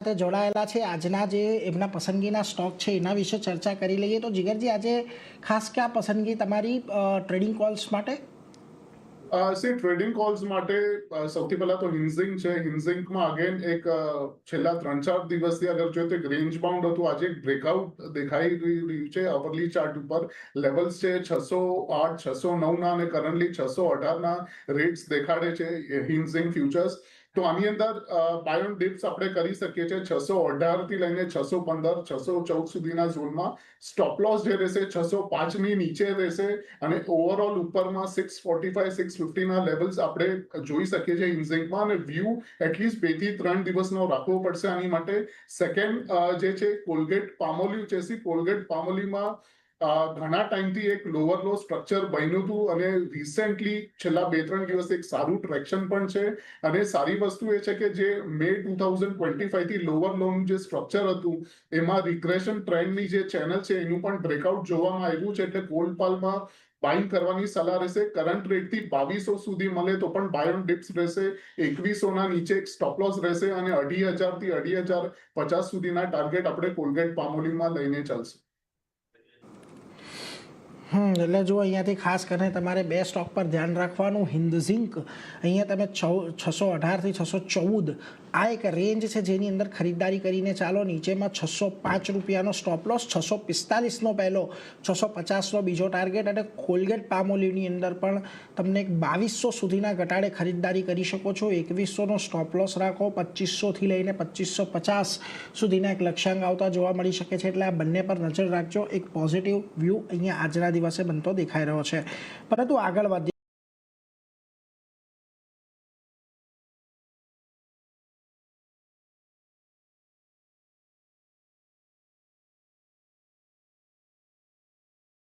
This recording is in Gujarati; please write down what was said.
સાથે જોડાયેલા છે આજના જે એમના પસંદગીના સ્ટોક છે એના વિશે ચર્ચા કરી લઈએ તો જીગરજી આજે ખાસ ક્યાં પસંદગી તમારી ટ્રેડિંગ કોલ્સ માટે? ટ્રેડિંગ કોલ્સ માટે સૌથી પહેલા તો હિન્ઝિંગ છે. હિન્ઝિંગમાં અગેન એક છેલ્લા 3-4 દિવસથી અગર જોઈએ તો એક રેન્જ બાઉન્ડ હતું, આજે એક બ્રેકઆઉટ દેખાઈ રહ્યું છે અવરલી ચાર્ટ ઉપર. લેવલ્સ છે 608, 609 ના અને કરન્ટલી 618 ના રેટ્સ દેખાડે છે હિન્ઝિંગ ફ્યુચર્સ. તો આની અંદર બાય ઓન ડિપ્સ આપણે કરી શકીએ છીએ 618 થી લઈને 615, 614 સુધીના ઝોનમાં. સ્ટોપ લોસ જે રહેશે 605 ની નીચે રહેશે અને ઓવરઓલ ઉપરમાં 645, 650 ના લેવલ્સ આપણે જોઈ શકીએ છીએ ઇન્ઝિંકમાં. અને વ્યૂ એટલીસ્ટ 2 થી 3 દિવસનો રાખવો પડશે આની માટે. સેકન્ડ જે છે કોલગેટ પામોલિવ છે. કોલગેટ પામોલિવમાં ઘણા ટાઈમથી એક લોઅર લો સ્ટ્રક્ચર બન્યું હતું અને રિસેન્ટલી છેલ્લા 2-3 દિવસ એક સારું ટ્રેક્શન પણ છે. અને સારી વસ્તુ એ છે કે જે મે 2025 થી લોઅર લોનું જે સ્ટ્રક્ચર હતું એમાં રિગ્રેશન ટ્રેન્ડની જે ચેનલ છે એનું પણ બ્રેકઆઉટ જોવામાં આવ્યું છે. એટલે ગોલ્ડ પાલમાં બાઇંગ કરવાની સલાહ રહેશે. કરંટ રેટથી 2200 સુધી મળે તો પણ બાય ઓન ડિપ્સ રહેશે. 2100 ના નીચે એક સ્ટોપ લોસ રહેશે અને 2500 થી 2550 સુધીના ટાર્ગેટ આપણે કોલગેટ પામોલિવમાં લઈને ચાલશું. એટલે જો અહીંયાથી ખાસ કરીને તમારે બે સ્ટોક પર ધ્યાન રાખવાનું. હિન્દઝિંક અહીંયા તમે 618 થી 614 આ એક રેન્જ છે જેની અંદર ખરીદદારી કરીને ચાલો. નીચેમાં 605 રૂપિયાનો સ્ટોપ લોસ, 645નો પહેલો, 650નો બીજો ટાર્ગેટ. અને કોલગેટ પામોલિવની અંદર પણ તમને 2200 સુધીના ઘટાડે ખરીદદારી કરી શકો છો. 2100નો સ્ટોપ લોસ રાખો. 2500 થી લઈને 2550 સુધીના એક લક્ષ્યાંક આવતા જોવા મળી શકે છે. એટલે આ બંને પર નજર રાખજો. એક પોઝિટિવ વ્યૂ અહીંયા આજના દિવસે બનતો દેખાઈ રહ્યો છે. પરંતુ આગળ વધીએ.